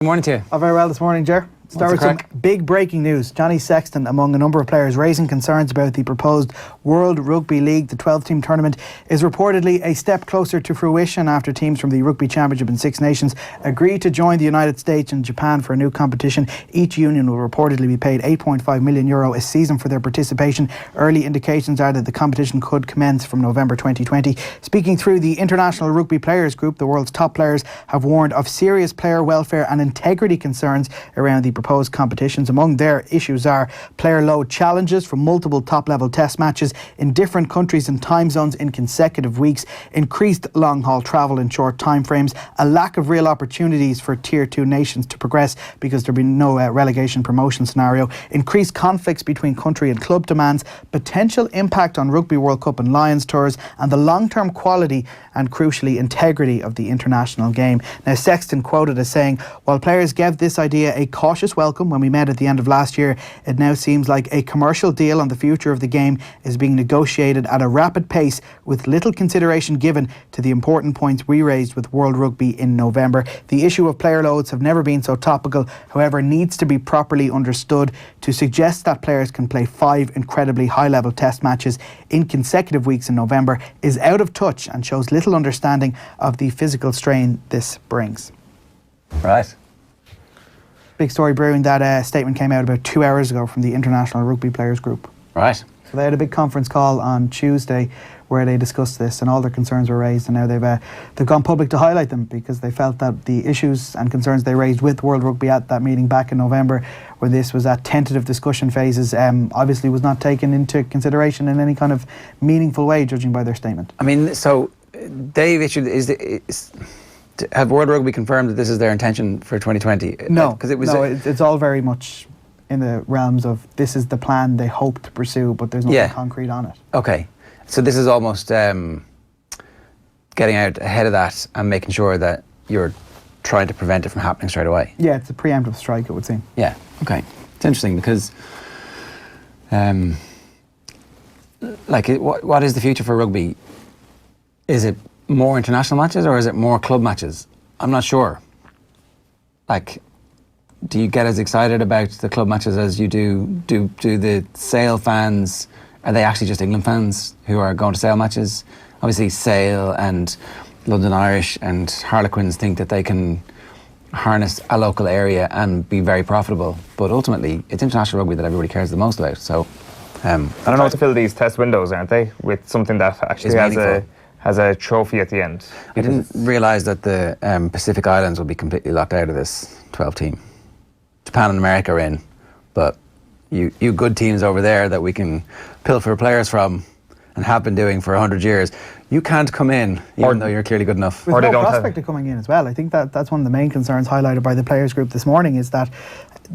Good morning to you. Oh, very well this morning, Ger. Start with some big breaking news. Johnny Sexton, among a number of players raising concerns about the proposed World Rugby League, the 12-team tournament, is reportedly a step closer to fruition after teams from the Rugby Championship and Six Nations agreed to join the United States and Japan for a new competition. Each union will reportedly be paid €8.5 million a season for their participation. Early indications are that the competition could commence from November 2020. Speaking through the International Rugby Players Group, the world's top players have warned of serious player welfare and integrity concerns around the proposed competitions. Among their issues are player load challenges from multiple top-level test matches in different countries and time zones in consecutive weeks, increased long-haul travel in short timeframes, a lack of real opportunities for Tier 2 nations to progress because there will be no relegation promotion scenario, increased conflicts between country and club demands, potential impact on Rugby World Cup and Lions tours, and the long-term quality and, crucially, integrity of the international game. Now, Sexton quoted as saying, "While players gave this idea a cautious welcome when we met at the end of last year, it now seems like a commercial deal on the future of the game is being negotiated at a rapid pace with little consideration given to the important points we raised with World Rugby in November. The issue of player loads have never been so topical, however, needs to be properly understood. To suggest that players can play 5 incredibly high-level test matches in consecutive weeks in November is out of touch and shows little understanding of the physical strain this brings." Right. Big story brewing. That statement came out about 2 hours ago from the International Rugby Players Group. Right. So they had a big conference call on Tuesday where they discussed this and all their concerns were raised, and now they've gone public to highlight them because they felt that the issues and concerns they raised with World Rugby at that meeting back in November, where this was at tentative discussion phases, obviously was not taken into consideration in any kind of meaningful way, judging by their statement. I mean, so they've issued have World Rugby confirmed that this is their intention for 2020? No, because it's all very much in the realms of this is the plan they hope to pursue, but there's nothing concrete on it. Okay, so this is almost getting out ahead of that and making sure that you're trying to prevent it from happening straight away. Yeah, it's a preemptive strike, it would seem. Yeah, okay. It's interesting because what is the future for rugby? Is it more international matches or is it more club matches? I'm not sure. Like, do you get as excited about the club matches as you do the Sale fans? Are they actually just England fans who are going to Sale matches? Obviously Sale and London Irish and Harlequins think that they can harness a local area and be very profitable, but ultimately it's international rugby that everybody cares the most about. So I don't know how to fill these test windows, aren't they, with something that actually has a trophy at the end. I didn't realise that the Pacific Islands would be completely locked out of this 12-team. Japan and America are in, but you good teams over there that we can pilfer players from and have been doing for 100 years, you can't come in even though you're clearly good enough. With no prospect of coming in as well. I think that's one of the main concerns highlighted by the players group this morning, is that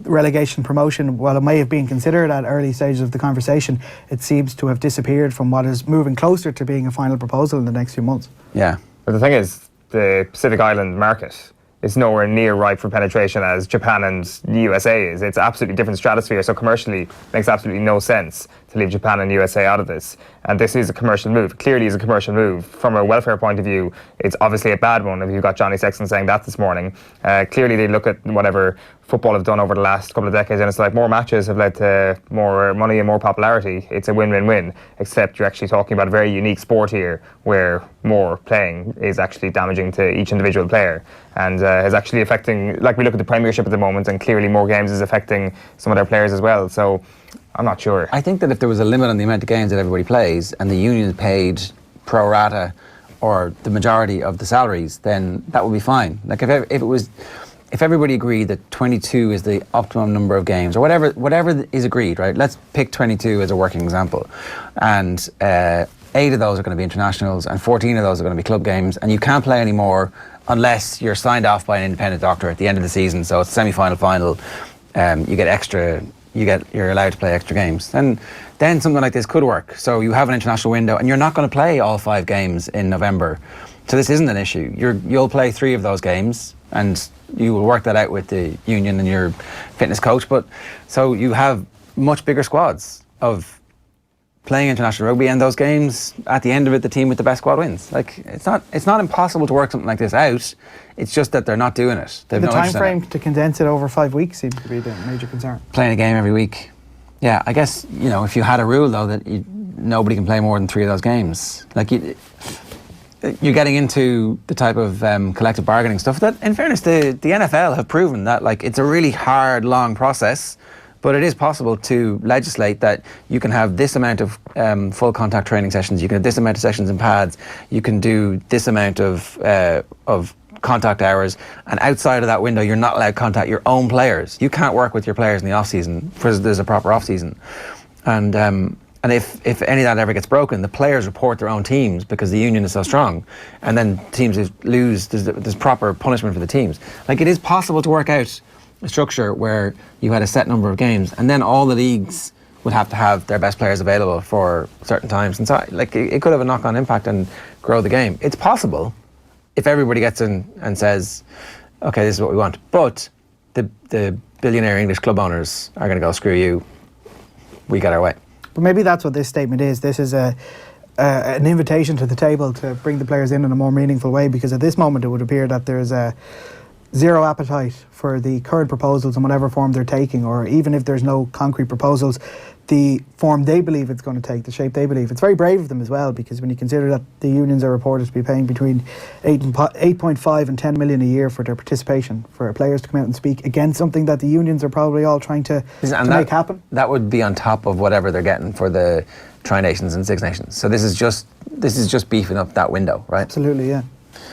relegation promotion, while it may have been considered at early stages of the conversation, it seems to have disappeared from what is moving closer to being a final proposal in the next few months. Yeah. But the thing is, the Pacific Island market is nowhere near ripe for penetration as Japan and the USA is. It's absolutely different stratosphere, so commercially it makes absolutely no sense to leave Japan and USA out of this. And this is a commercial move. Clearly is a commercial move. From a welfare point of view, it's obviously a bad one if you've got Johnny Sexton saying that this morning. Clearly they look at whatever football have done over the last couple of decades and it's like more matches have led to more money and more popularity. It's a win-win-win, except you're actually talking about a very unique sport here where more playing is actually damaging to each individual player and is actually affecting, like we look at the Premiership at the moment, and clearly more games is affecting some of their players as well. So I'm not sure. I think that if there was a limit on the amount of games that everybody plays and the unions paid pro rata or the majority of the salaries, then that would be fine. Like if everybody agreed that 22 is the optimum number of games, or whatever is agreed, right? Let's pick 22 as a working example, and 8 of those are going to be internationals, and 14 of those are going to be club games, and you can't play any more unless you're signed off by an independent doctor at the end of the season. So it's semi-final, final. You get extra. You're allowed to play extra games. Then something like this could work. So you have an international window, and you're not going to play all 5 games in November. So this isn't an issue. You'll play 3 of those games, and you will work that out with the union and your fitness coach. But so you have much bigger squads of playing international rugby, and those games, at the end of it, the team with the best squad wins. Like, it's not impossible to work something like this out. It's just that they're not doing it. They've The no time interest in frame it. to condense it over 5 weeks seems to be the major concern. Playing a game every week. Yeah, I guess, if you had a rule, though, that nobody can play more than 3 of those games. Like, you're getting into the type of collective bargaining stuff that, in fairness, the NFL have proven that, like, it's a really hard, long process, but it is possible to legislate that you can have this amount of full contact training sessions, you can have this amount of sessions in pads, you can do this amount of contact hours, and outside of that window, you're not allowed to contact your own players. You can't work with your players in the off season because there's a proper off season, and if any of that ever gets broken, the players report their own teams because the union is so strong, and then teams lose. There's proper punishment for the teams. Like, it is possible to work out a structure where you had a set number of games, and then all the leagues would have to have their best players available for certain times, and so, like, it could have a knock-on impact and grow the game. It's possible if everybody gets in and says, okay, this is what we want. But the billionaire English club owners are going to go, screw you, we got our way. But maybe that's what this statement is. This is an invitation to the table to bring the players in a more meaningful way, because at this moment it would appear that there's zero appetite for the current proposals in whatever form they're taking, or even if there's no concrete proposals, the form they believe it's going to take, the shape they believe. It's very brave of them as well, because when you consider that the unions are reported to be paying between 8.5 and 10 million a year for their participation, for players to come out and speak against something that the unions are probably all trying to make happen. That would be on top of whatever they're getting for the Tri-Nations and Six Nations. So this is just beefing up that window, right? Absolutely, yeah.